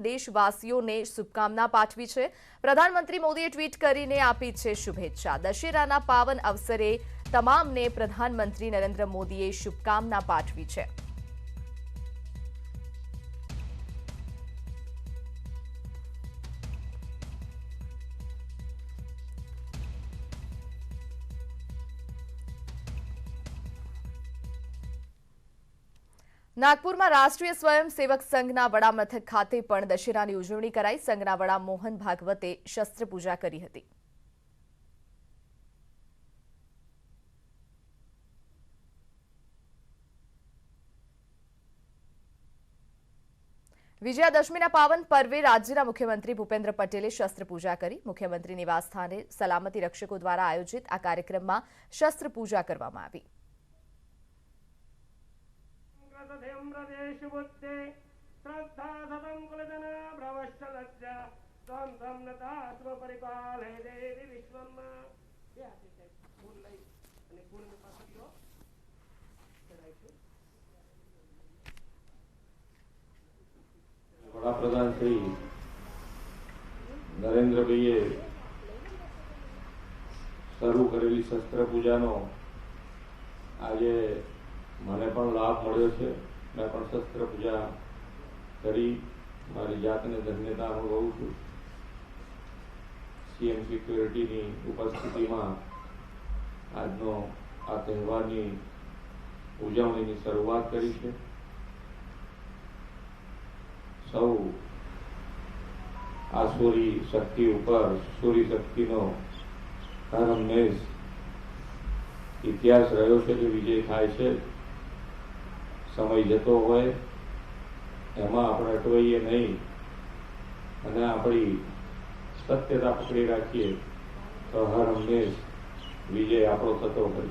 દેશવાસીઓને શુભકામના પાઠવી છે। પ્રધાનમંત્રી મોદીએ ટ્વીટ કરીને આપી છે શુભેચ્છા। દશેરાના પાવન અવસરે તમામને પ્રધાનમંત્રી નરેન્દ્ર મોદીએ શુભકામના પાઠવી છે। नागपुर में राष्ट्रीय स्वयंसेवक संघना वड़ा मथक खाते पण दशेरानी उजवणी कराई। संघना वड़ा मोहन भागवते शस्त्र पूजा करी हती। विजयादशमीना पावन पर्वे राज्यना मुख्यमंत्री भूपेन्द्र पटेले शस्त्र पूजा करी। मुख्यमंत्री निवास स्थाने सलामती रक्षकों द्वारा आयोजित आ कार्यक्रम में शस्त्र पूजा करवामां आवी। वडाप्रधान श्री नरेन्द्र भाईए शुरू करेली शस्त्र पूजानो आज મને પણ લાભ મળ્યો છે। मैं પણ શસ્ત્ર પૂજા કરી મારી જાતને ધન્યતા અનુભવું છું। સીએમ સિક્યુરિટીની ઉપસ્થિતિમાં આજનો આ તહેવારની ઉજવણીની શરૂઆત કરી છે। સૌ આ સૂરી શક્તિ ઉપર સૂરી શક્તિનો હરહંમેશ ઇતિહાસ રહ્યો છે કે વિજય થાય છે। समय जतो होय एमां आपणे अटवाईए नहीं अने आपणी सत्यता पकड़ी राखीए तो हर हमेश विजय आपणो थतो होय।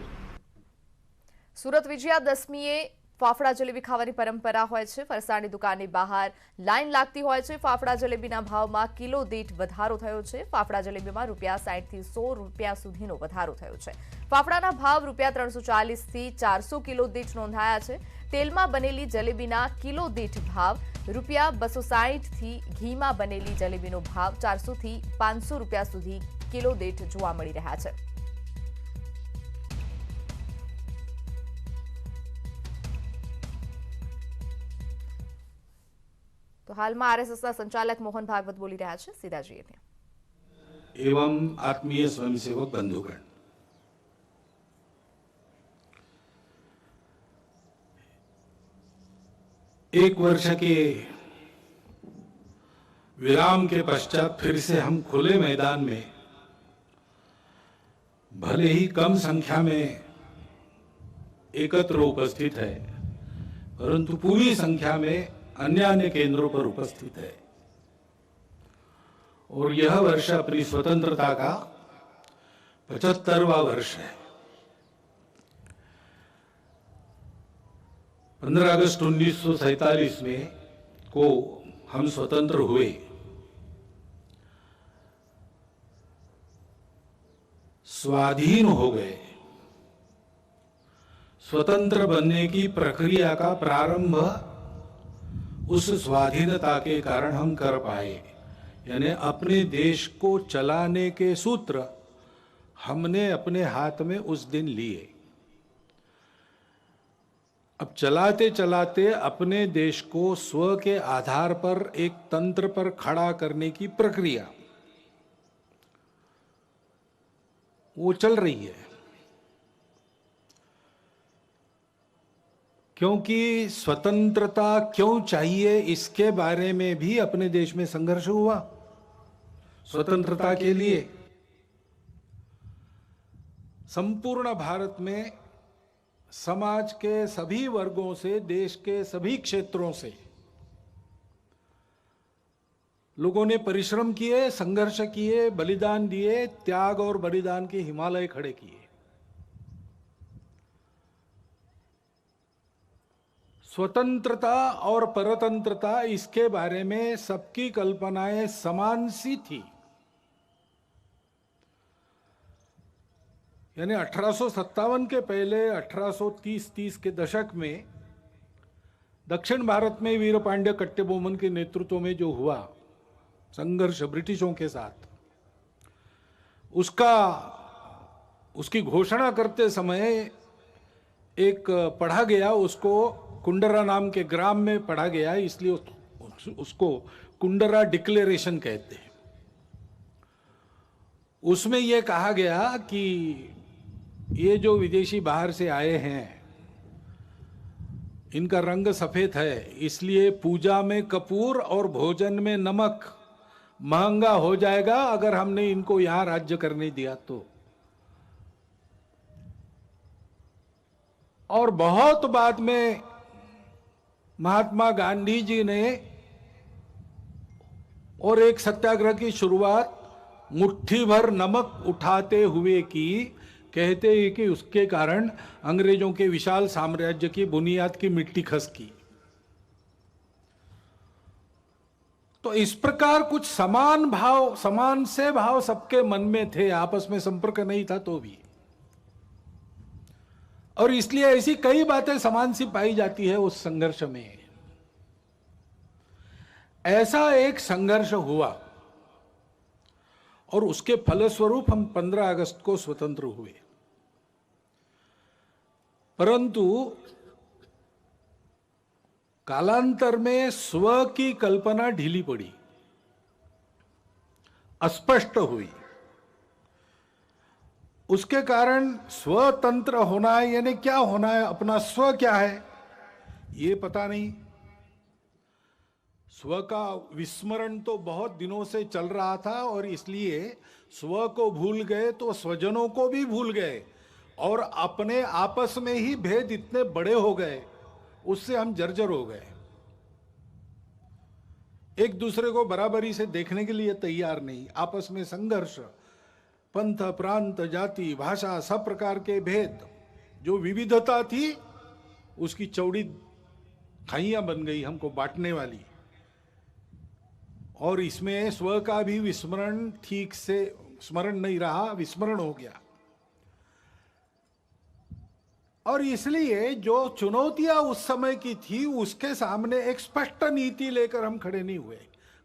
सूरत विजयादशमीए फाफड़ा जलेबी खावानी परंपरा होय छे। फरसाणनी दुकाननी बहार लाइन लागती होय छे। फाफड़ा जलेबीना भावमां किलो दीठ वधारो थयो छे। फाफड़ा जलेबीमां ₹60 થી ₹100 सुधीनो वधारो थयो छे। फाफड़ाना भाव ₹340 થી 400 किलो दीठ नोंधाया छे। तेलमां बनेली जलेबीना किलो दीठ भाव ₹260 થી घीमां बनेली जलेबीनो भाव ₹400 થી ₹500 सुधी किलो दीठ जोवा मळी रह्या छे। तो हाल में आरएसएसना संचालक मोहन भागवत बोली रहा है। सीधा जी एवं आत्मीय स्वयंसेवक बंधुगण, एक वर्ष के विराम के पश्चात फिर से हम खुले मैदान में भले ही कम संख्या में एकत्र उपस्थित है, परंतु पूरी संख्या में अन्य केंद्रों पर उपस्थित है। और यह वर्ष अपनी स्वतंत्रता का 75वां वर्ष है। 15 अगस्त 1947 में को हम स्वतंत्र हुए। स्वाधीन हो गए। स्वतंत्र बनने की प्रक्रिया का प्रारंभ उस स्वाधीनता के कारण हम कर पाए। यानी अपने देश को चलाने के सूत्र हमने अपने हाथ में उस दिन लिए। अब चलाते चलाते अपने देश को स्व के आधार पर एक तंत्र पर खड़ा करने की प्रक्रिया वो चल रही है। क्योंकि स्वतंत्रता क्यों चाहिए इसके बारे में भी अपने देश में संघर्ष हुआ। स्वतंत्रता के लिए संपूर्ण भारत में समाज के सभी वर्गों से, देश के सभी क्षेत्रों से लोगों ने परिश्रम किए, संघर्ष किए, बलिदान दिए, त्याग और बलिदान के हिमालय खड़े किए। स्वतंत्रता और परतंत्रता इसके बारे में सबकी कल्पनाएं समान सी थी। यानी 1857 के पहले 1830 के दशक में दक्षिण भारत में वीरपांड्य कट्टबोमन के नेतृत्व में जो हुआ संघर्ष ब्रिटिशों के साथ, उसकी घोषणा करते समय एक पढ़ा गया, उसको कुंडरा नाम के ग्राम में पढ़ा गया, इसलिए उसको कुंडरा डिक्लेरेशन कहते हैं। उसमें यह कहा गया कि ये जो विदेशी बाहर से आए हैं इनका रंग सफेद है, इसलिए पूजा में कपूर और भोजन में नमक महंगा हो जाएगा अगर हमने इनको यहां राज्य करने दिया तो। और बहुत बाद में महात्मा गांधी जी ने और एक सत्याग्रह की शुरुआत मुट्ठी भर नमक उठाते हुए की। कहते हैं कि उसके कारण अंग्रेजों के विशाल साम्राज्य की बुनियाद की मिट्टी खसकी। तो इस प्रकार कुछ समान से भाव सबके मन में थे, आपस में संपर्क नहीं था तो भी, और इसलिए ऐसी कई बातें समान सी पाई जाती है उस संघर्ष में। ऐसा एक संघर्ष हुआ और उसके फलस्वरूप हम 15 अगस्त को स्वतंत्र हुए। परंतु कालांतर में स्व की कल्पना ढीली पड़ी, अस्पष्ट हुई। उसके कारण स्वतंत्र होना है यानी क्या होना है, अपना स्व क्या है ये पता नहीं। स्व का विस्मरण तो बहुत दिनों से चल रहा था और इसलिए स्व को भूल गए तो स्वजनों को भी भूल गए और अपने आपस में ही भेद इतने बड़े हो गए, उससे हम जर्जर हो गए। एक दूसरे को बराबरी से देखने के लिए तैयार नहीं, आपस में संघर्ष, पंथ प्रांत जाति भाषा सब प्रकार के भेद, जो विविधता थी उसकी चौड़ी खाइयां बन गई हमको बांटने वाली। और इसमें स्व का भी विस्मरण, ठीक से स्मरण नहीं रहा, विस्मरण हो गया। और इसलिए जो चुनौतियां उस समय की थी उसके सामने एक स्पष्ट नीति लेकर हम खड़े नहीं हुए।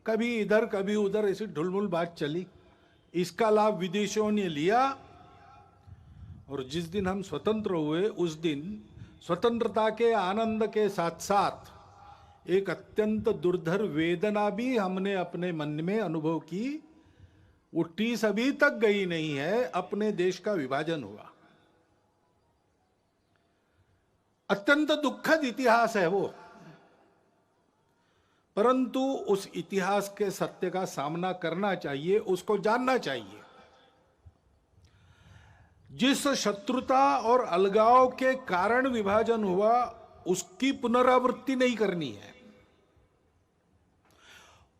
कभी इधर कभी उधर ऐसी ढुलमुल बात चली, इसका लाभ विदेशियों ने लिया। और जिस दिन हम स्वतंत्र हुए उस दिन स्वतंत्रता के आनंद के साथ साथ एक अत्यंत दुर्धर वेदना भी हमने अपने मन में अनुभव की। वो टीस अभी तक गई नहीं है, अपने देश का विभाजन हुआ। अत्यंत दुखद इतिहास है वो, परंतु उस इतिहास के सत्य का सामना करना चाहिए, उसको जानना चाहिए। जिस शत्रुता और अलगाव के कारण विभाजन हुआ उसकी पुनरावृत्ति नहीं करनी है।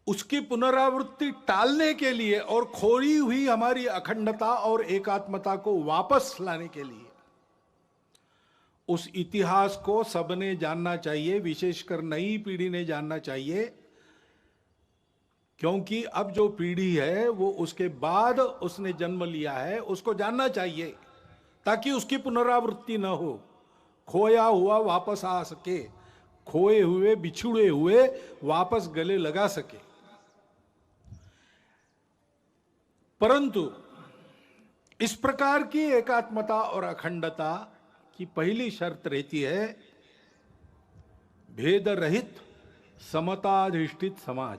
उसकी पुनरावृत्ति टालने के लिए और खोई हुई हमारी अखंडता और एकात्मता को वापस लाने के लिए उस इतिहास को सबने जानना चाहिए, विशेषकर नई पीढ़ी ने जानना चाहिए। क्योंकि अब जो पीढ़ी है वो उसके बाद उसने जन्म लिया है, उसको जानना चाहिए ताकि उसकी पुनरावृत्ति न हो, खोया हुआ वापस आ सके, खोए हुए बिछुड़े हुए वापस गले लगा सके। परंतु इस प्रकार की एकात्मता और अखंडता की पहली शर्त रहती है भेद रहित समताधिष्ठित समाज।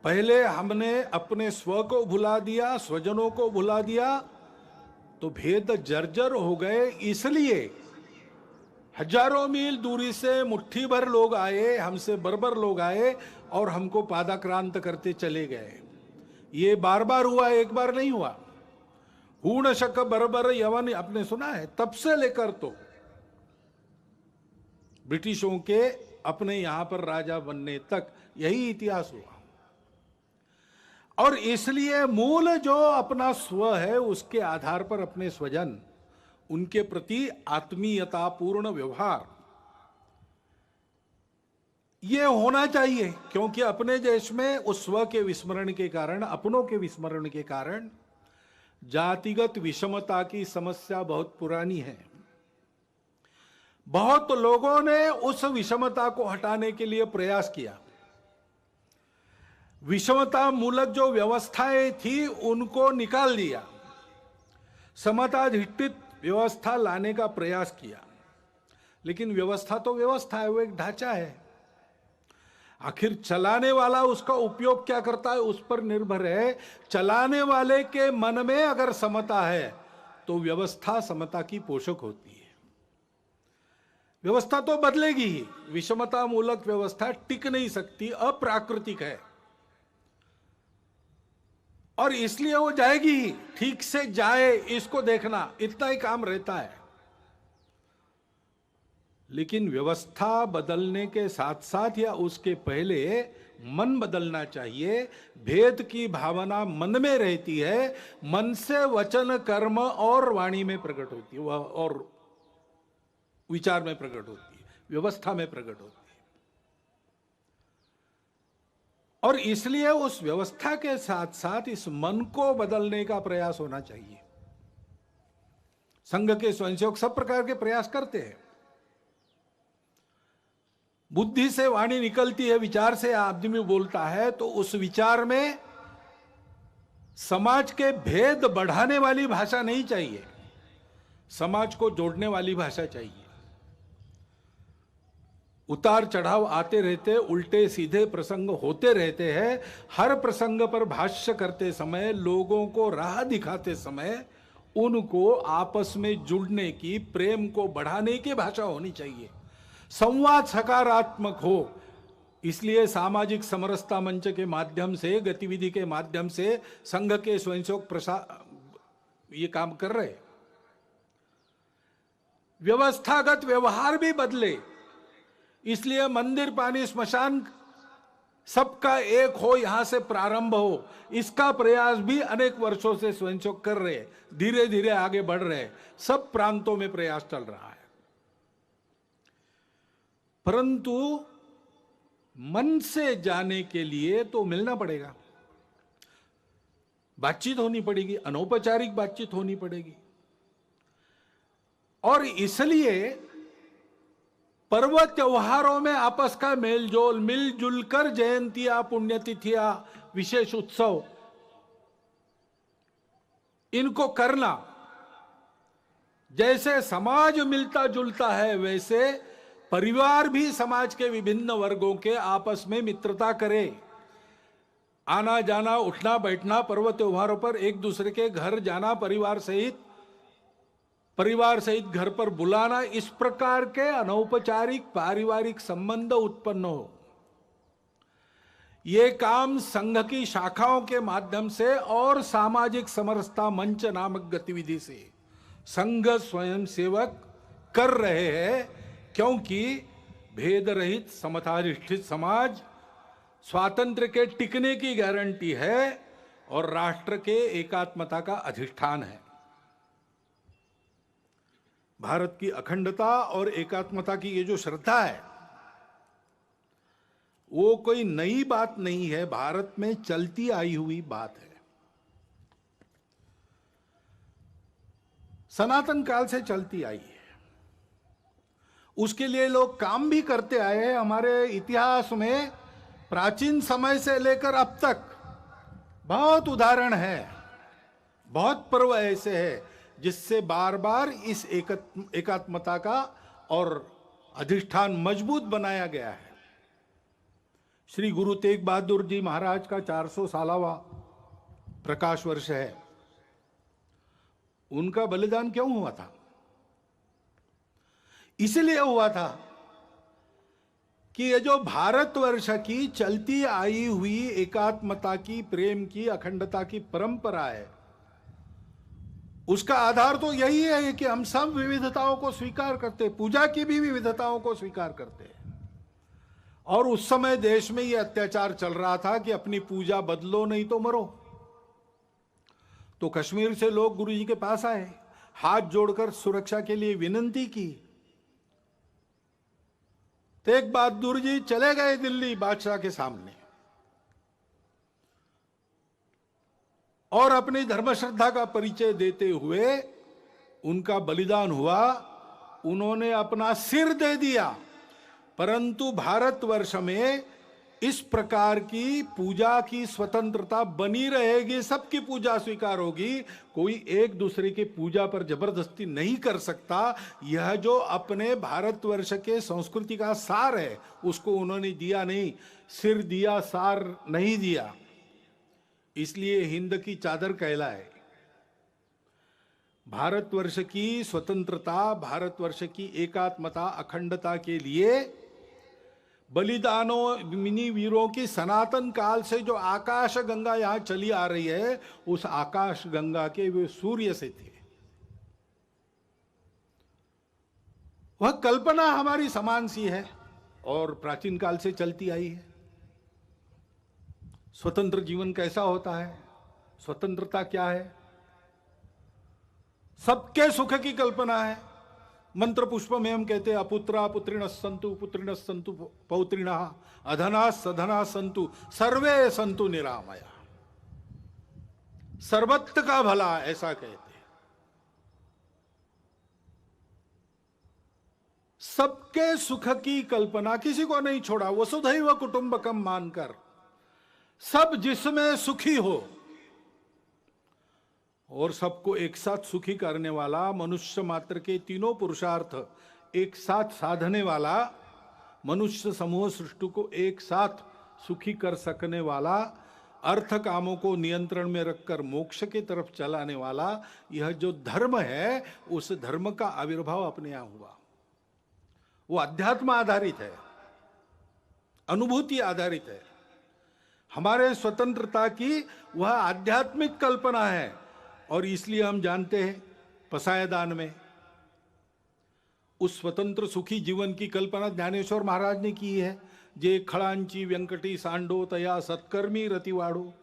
पहले हमने अपने स्व को भुला दिया, स्वजनों को भुला दिया, तो भेद जर्जर हो गए। इसलिए हजारों मील दूरी से मुट्ठी भर लोग आए, हमसे बर्बर लोग आए और हमको पादाक्रांत करते चले गए। ये बार बार हुआ, एक बार नहीं हुआ। हूण शक बर्बर यवन आपने सुना है, तब से लेकर तो ब्रिटिशों के अपने यहां पर राजा बनने तक यही इतिहास हुआ। और इसलिए मूल जो अपना स्व है उसके आधार पर अपने स्वजन, उनके प्रति आत्मीयतापूर्ण व्यवहार ये होना चाहिए। क्योंकि अपने देश में उस स्व के विस्मरण के कारण, अपनों के विस्मरण के कारण जातिगत विषमता की समस्या बहुत पुरानी है। बहुत लोगों ने उस विषमता को हटाने के लिए प्रयास किया। विषमता मूलक जो व्यवस्थाएं थी उनको निकाल दिया, समताधिष्ठित व्यवस्था लाने का प्रयास किया। लेकिन व्यवस्था तो व्यवस्था है, वो एक ढांचा है। आखिर चलाने वाला उसका उपयोग क्या करता है उस पर निर्भर है। चलाने वाले के मन में अगर समता है तो व्यवस्था समता की पोषक होती है। व्यवस्था तो बदलेगी ही, विषमता मूलक व्यवस्था टिक नहीं सकती, अप्राकृतिक है और इसलिए वो जाएगी ही। ठीक से जाए इसको देखना, इतना ही काम रहता है। लेकिन व्यवस्था बदलने के साथ साथ या उसके पहले मन बदलना चाहिए। भेद की भावना मन में रहती है, मन से वचन कर्म और वाणी में प्रकट होती है, और विचार में प्रकट होती है, व्यवस्था में प्रकट होती है। और इसलिए उस व्यवस्था के साथ साथ इस मन को बदलने का प्रयास होना चाहिए। संघ के स्वयंसेवक सब प्रकार के प्रयास करते हैं। बुद्धि से वाणी निकलती है, विचार से आदमी बोलता है, तो उस विचार में समाज के भेद बढ़ाने वाली भाषा नहीं चाहिए, समाज को जोड़ने वाली भाषा चाहिए। उतार चढ़ाव आते रहते, उल्टे सीधे प्रसंग होते रहते हैं। हर प्रसंग पर भाष्य करते समय, लोगों को राह दिखाते समय उनको आपस में जुड़ने की, प्रेम को बढ़ाने की भाषा होनी चाहिए। संवाद सकारात्मक हो। इसलिए सामाजिक समरसता मंच के माध्यम से, गतिविधि के माध्यम से संघ के स्वयंसेवक ये काम कर रहे। व्यवस्थागत व्यवहार भी बदले, इसलिए मंदिर, पानी, स्मशान सबका एक हो, यहां से प्रारंभ हो, इसका प्रयास भी अनेक वर्षों से स्वयंसेवक कर रहे। धीरे धीरे आगे बढ़ रहे, सब प्रांतों में प्रयास चल रहा है। परंतु मन से जाने के लिए तो मिलना पड़ेगा, बातचीत होनी पड़ेगी, अनौपचारिक बातचीत होनी पड़ेगी। और इसलिए पर्व त्योहारों में आपस का मेलजोल, मिलजुल कर जयंतियां, पुण्यतिथियां, विशेष उत्सव, इनको करना। जैसे समाज मिलता जुलता है, वैसे परिवार भी समाज के विभिन्न वर्गों के आपस में मित्रता करे। आना जाना, उठना बैठना, पर्व त्योहारों पर एक दूसरे के घर जाना, परिवार सहित घर पर बुलाना, इस प्रकार के अनौपचारिक पारिवारिक संबंध उत्पन्न हो। ये काम संघ की शाखाओं के माध्यम से और सामाजिक समरसता मंच नामक गतिविधि से संघ स्वयंसेवक कर रहे हैं। क्योंकि भेद रहित समताधिष्ठित समाज स्वातंत्र्य के टिकने की गारंटी है और राष्ट्र के एकात्मता का अधिष्ठान है। भारत की अखंडता और एकात्मता की ये जो श्रद्धा है, वो कोई नई बात नहीं है, भारत में चलती आई हुई बात है। सनातन काल से चलती आई है। उसके लिए लोग काम भी करते आए हैं। हमारे इतिहास में प्राचीन समय से लेकर अब तक बहुत उदाहरण है, बहुत पर्व ऐसे हैं जिससे बार बार इस एकात्मता का और अधिष्ठान मजबूत बनाया गया है। श्री गुरु तेग बहादुर जी महाराज का 400 सालावा प्रकाश वर्ष है। उनका बलिदान क्यों हुआ था? इसलिए हुआ था कि ये जो भारतवर्ष की चलती आई हुई एकात्मता की, प्रेम की, अखंडता की परंपरा है, उसका आधार तो यही है कि हम सब विविधताओं को स्वीकार करते, पूजा की भी विविधताओं को स्वीकार करते हैं। और उस समय देश में यह अत्याचार चल रहा था कि अपनी पूजा बदलो नहीं तो मरो। तो कश्मीर से लोग गुरु जी के पास आए, हाथ जोड़कर सुरक्षा के लिए विनती की। तेग बहादुर जी चले गए दिल्ली बादशाह के सामने और अपनी धर्म श्रद्धा का परिचय देते हुए उनका बलिदान हुआ उन्होंने अपना सिर दे दिया, परंतु भारतवर्ष में इस प्रकार की पूजा की स्वतंत्रता बनी रहेगी, सबकी पूजा स्वीकार होगी, कोई एक दूसरे की पूजा पर जबरदस्ती नहीं कर सकता। यह जो अपने भारतवर्ष के संस्कृति का सार है उसको उन्होंने दिया नहीं, सिर दिया, सार नहीं दिया। इसलिए हिंद की चादर कहलाए। भारतवर्ष की स्वतंत्रता, भारतवर्ष की एकात्मता, अखंडता के लिए बलिदानों, मिनी वीरों की सनातन काल से जो आकाश गंगा यहां चली आ रही है, उस आकाश गंगा के वे सूर्य से थे। वह कल्पना हमारी समान सी है और प्राचीन काल से चलती आई है। स्वतंत्र जीवन कैसा होता है, स्वतंत्रता क्या है? सबके सुख की कल्पना है। मंत्र पुष्प में हम कहते हैं अपुत्रा पुत्रिण संतु पौत्रिण अधना सधना संतु सर्वे संतु निरामया। सर्वत्र का भला, ऐसा कहते हैं। सबके सुख की कल्पना, किसी को नहीं छोड़ा, वसुधैव कुटुंबकम मानकर सब जिसमें सुखी हो और सबको एक साथ सुखी करने वाला, मनुष्य मात्र के तीनों पुरुषार्थ एक साथ साधने वाला, मनुष्य समूह सृष्टि को एक साथ सुखी कर सकने वाला, अर्थ कामों को नियंत्रण में रखकर मोक्ष की तरफ चलाने वाला, यह जो धर्म है उस धर्म का आविर्भाव अपने यहां हुआ। वो अध्यात्म आधारित है, अनुभूति आधारित है। हमारे स्वतंत्रता की वह आध्यात्मिक कल्पना है और इसलिए हम जानते हैं पसायदान में उस स्वतंत्र सुखी जीवन की कल्पना ज्ञानेश्वर महाराज ने की है। जे खळांची व्यंकटी सांडो तया सत्कर्मी रतिवाडो,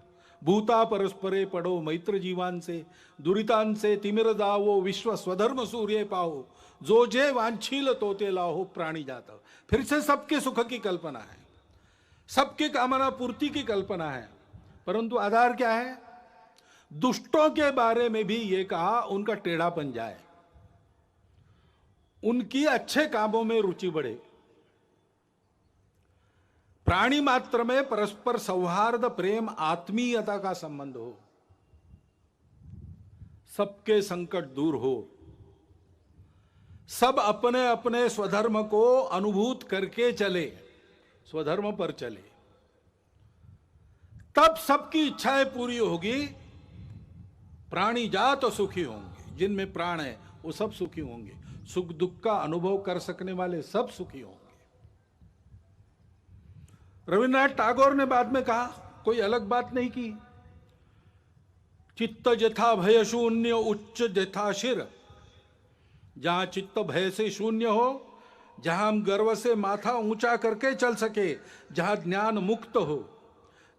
भूता परस्परे पडो मैत्र जीवांचे, दुरितांचे तिमिर जावो विश्व स्वधर्म सूर्य पाहो, जो जे वांछील तो ते लाहो प्राणी जात। फिर से सबके सुख की कल्पना है, सबके कामना पूर्ति की कल्पना है, परंतु आधार क्या है? दुष्टों के बारे में भी ये कहा उनका टेढ़ापन जाए, उनकी अच्छे कामों में रुचि बढ़े, प्राणी मात्र में परस्पर सौहार्द, प्रेम, आत्मीयता का संबंध हो, सबके संकट दूर हो, सब अपने अपने स्वधर्म को अनुभूत करके चले, स्वधर्म पर चले, तब सबकी इच्छाएं पूरी होगी। प्राणी जात तो सुखी होंगे, जिनमें प्राण है वो सब सुखी होंगे, सुख दुख का अनुभव कर सकने वाले सब सुखी होंगे। रविन्द्रनाथ टैगोर ने बाद में कहा, कोई अलग बात नहीं की, चित्त जथा भय शून्य उच्च जथा शिर। जहां चित्त भय से शून्य हो, जहां हम गर्व से माथा ऊंचा करके चल सके, जहां ज्ञान मुक्त हो,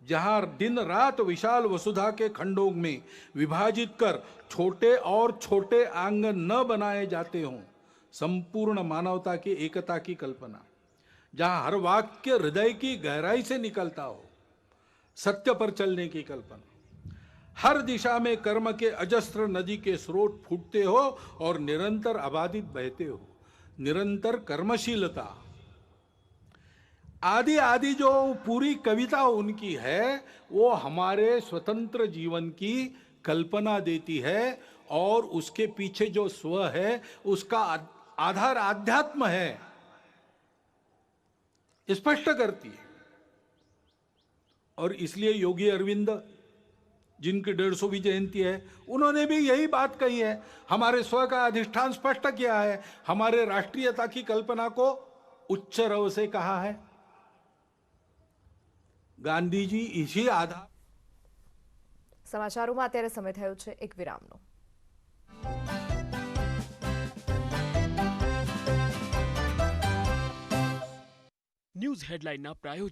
जहां दिन रात विशाल वसुधा के खंडों में विभाजित कर छोटे और छोटे आंगन न बनाए जाते हों, संपूर्ण मानवता की एकता की कल्पना, जहां हर वाक्य हृदय की गहराई से निकलता हो, सत्य पर चलने की कल्पना, हर दिशा में कर्म के अजस्त्र नदी के स्रोत फूटते हो और निरंतर अबाधित बहते हो, निरंतर कर्मशीलता, आदि आदि जो पूरी कविता उनकी है वो हमारे स्वतंत्र जीवन की कल्पना देती है और उसके पीछे जो स्व है उसका आधार आध्यात्म है, स्पष्ट करती है। और इसलिए योगी अरविंद, जिनकी 150वीं जयंती है, उन्होंने भी यही बात कही है, हमारे स्व का अधिष्ठान स्पष्ट किया है, हमारे राष्ट्रीयता की कल्पना को उच्च रव से कहा है। ગાંધીજી इसी आधार। સમાચારોમાં અત્યારે સમય થયો છે એક વિરામનો। ન્યૂઝ હેડલાઇનના પ્રાયોજક